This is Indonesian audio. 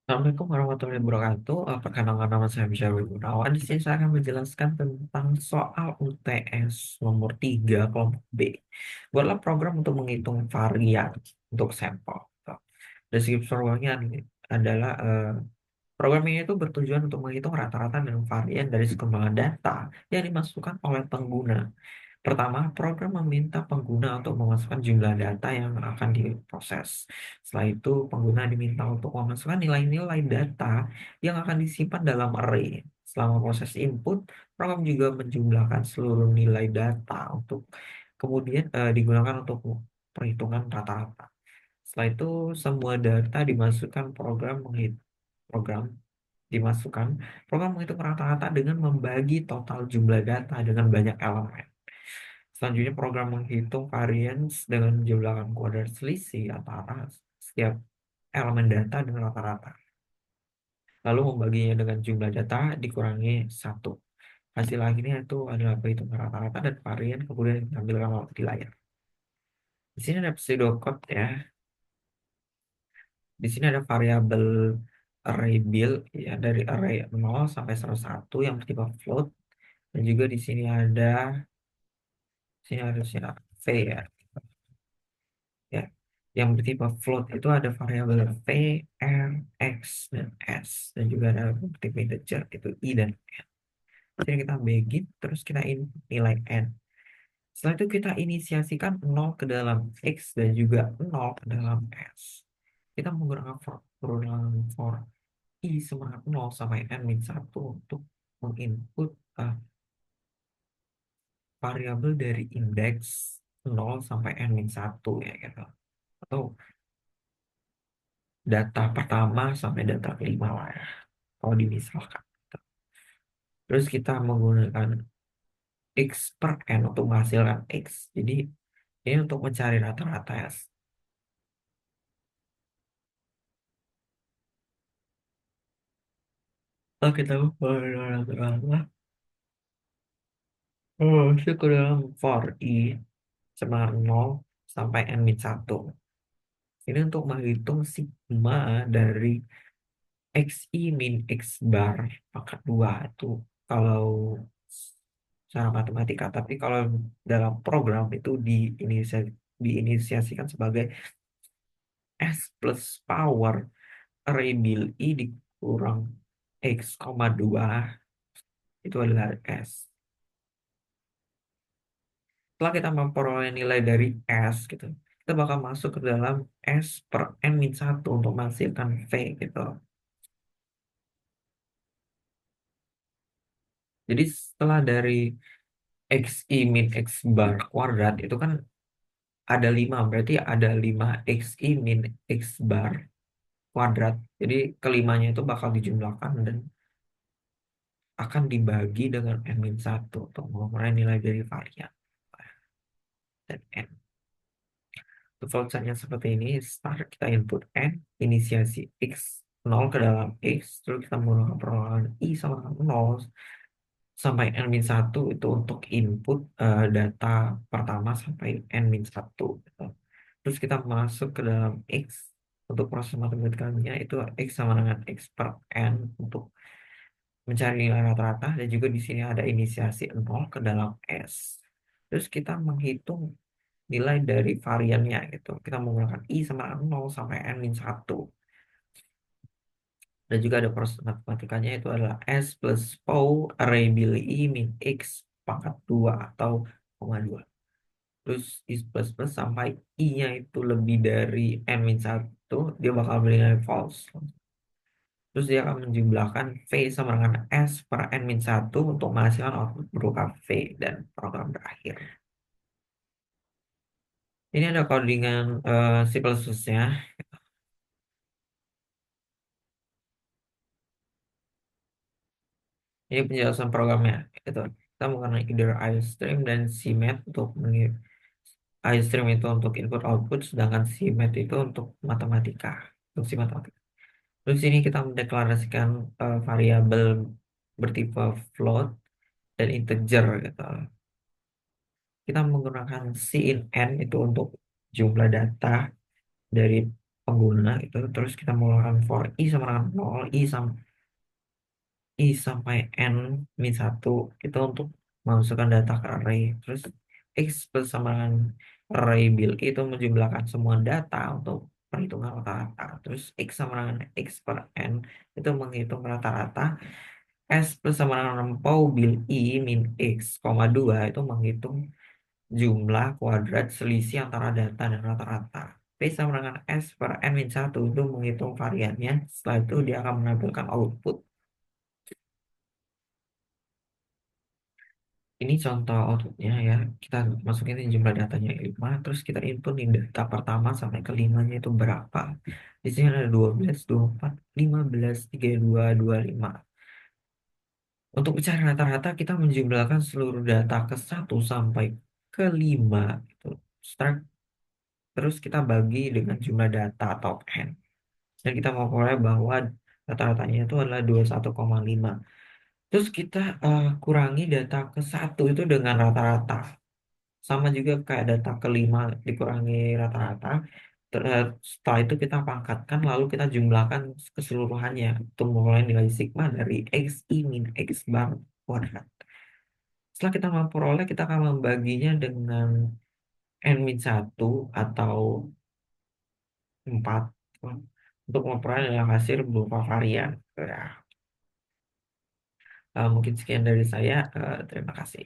Assalamualaikum warahmatullahi wabarakatuh. Perkenalkan nama saya Syarwi Gunawan. Di sini saya akan menjelaskan tentang soal UTS nomor 3 kelompok B. Buatlah program untuk menghitung varian untuk sampel. Deskripsi programnya adalah program ini itu bertujuan untuk menghitung rata-rata dan varian dari sejumlah data yang dimasukkan oleh pengguna. Pertama, program meminta pengguna untuk memasukkan jumlah data yang akan diproses. Setelah itu, pengguna diminta untuk memasukkan nilai-nilai data yang akan disimpan dalam array. Selama proses input, program juga menjumlahkan seluruh nilai data untuk kemudian digunakan untuk perhitungan rata-rata. Setelah itu, semua data dimasukkan program dimasukkan program menghitung rata-rata dengan membagi total jumlah data dengan banyak elemen. Selanjutnya, program menghitung variance dengan menjumlahkan kuadrat selisih antara setiap elemen data dengan rata-rata. Lalu membaginya dengan jumlah data dikurangi satu. Hasil akhirnya itu adalah perhitungan rata-rata dan varian kemudian ditampilkan di layar. Di sini ada pseudocode ya. Di sini ada variabel array build ya dari array 0 sampai 101 yang bertipe float, dan juga di sini harusnya v ya. Ya, yang bertipe float itu ada variabel v, r, x, dan s, dan juga ada bertipe integer itu i dan n. Jadi kita begin, terus kita input nilai n. Setelah itu kita inisiasikan 0 ke dalam x dan juga 0 ke dalam s. Kita menggunakan for i sama 0 sampai n min 1 untuk menginput variabel dari indeks 0 sampai n min 1 ya gitu. Atau data pertama sampai data kelima lah ya, kalau dimisalkan. Terus kita menggunakan X per N untuk menghasilkan X. Jadi ini untuk mencari rata-rata ya. Kalau kita menggunakan rata-rata, masuk ke dalam for I sama 0 sampai N min 1. Ini untuk menghitung sigma dari XI min X bar pangkat 2 itu kalau secara matematika. Tapi kalau dalam program itu diinisiasikan sebagai S plus power array bil I dikurang X, 2 itu adalah S. Setelah kita memperoleh nilai dari S gitu, kita bakal masuk ke dalam S per N min 1 untuk menghasilkan V gitu. Jadi setelah dari XI min X bar kuadrat itu kan ada 5, berarti ada 5 XI min X bar kuadrat. Jadi kelimanya itu bakal dijumlahkan dan akan dibagi dengan N-1 untuk mengurai nilai dari varian dan N. Untuk floatnya seperti ini, start kita input N, inisiasi X 0 ke dalam X, terus kita menggunakan perolahan I sama 0 sampai N-1 itu untuk input data pertama sampai N-1 gitu. Terus kita masuk ke dalam X untuk proses matematikanya itu X sama dengan X per N untuk mencari nilai rata-rata, dan juga di sini ada inisiasi 0 ke dalam S. Terus kita menghitung nilai dari variannya gitu. Kita menggunakan I sama 0 sampai N-1. Dan juga ada proses matematikanya itu adalah S plus POW array bil I min X pangkat 2 atau koma 2. Terus I plus plus sampai I-nya itu lebih dari N-1, dia bakal bernilai false. Terus dia akan menjumlahkan V sama dengan S per N-1 untuk menghasilkan output berupa V dan program berakhir. Ini ada codingan C++-nya. Ini penjelasan programnya. Itu kita menggunakan either IOStream dan CMath untuk IOStream itu untuk input output, sedangkan CMath itu untuk matematika, fungsi matematika. Terus ini kita mendeklarasikan variabel bertipe float dan integer gitu. Kita menggunakan C in N itu untuk jumlah data dari pengguna itu, terus kita mulakan for i sama dengan 0, i sampai n min satu itu untuk memasukkan data ke array. Terus x plus sama dengan array build itu menjumlahkan semua data untuk perhitungan rata-rata. Terus x sama dengan x per n itu menghitung rata-rata. S plus sama dengan rempau build i min x, 2 itu menghitung jumlah kuadrat selisih antara data dan rata-rata. P sama dengan S per N min 1 itu menghitung variannya. Setelah itu dia akan menampilkan output. Ini contoh outputnya ya. Kita masukin ini jumlah datanya 5. Terus kita input nih data pertama sampai ke 5-nya itu berapa. Di sini ada 12, 24, 15, 32, 25. Untuk mencari rata-rata kita menjumlahkan seluruh data ke 1 sampai ke 5. Gitu. Start. Terus kita bagi dengan jumlah data atau n. Dan kita mau memperoleh bahwa rata-ratanya itu adalah 21,5. Terus kita kurangi data ke 1 itu dengan rata-rata. Sama juga kayak data ke 5 dikurangi rata-rata. Setelah itu kita pangkatkan lalu kita jumlahkan keseluruhannya untuk memperoleh nilai sigma dari xi min x bar kuadrat. Setelah kita memperoleh, kita akan membaginya dengan n min 1 atau 4 untuk memperoleh nilai hasil berupa varian. Ya, mungkin sekian dari saya. Terima kasih.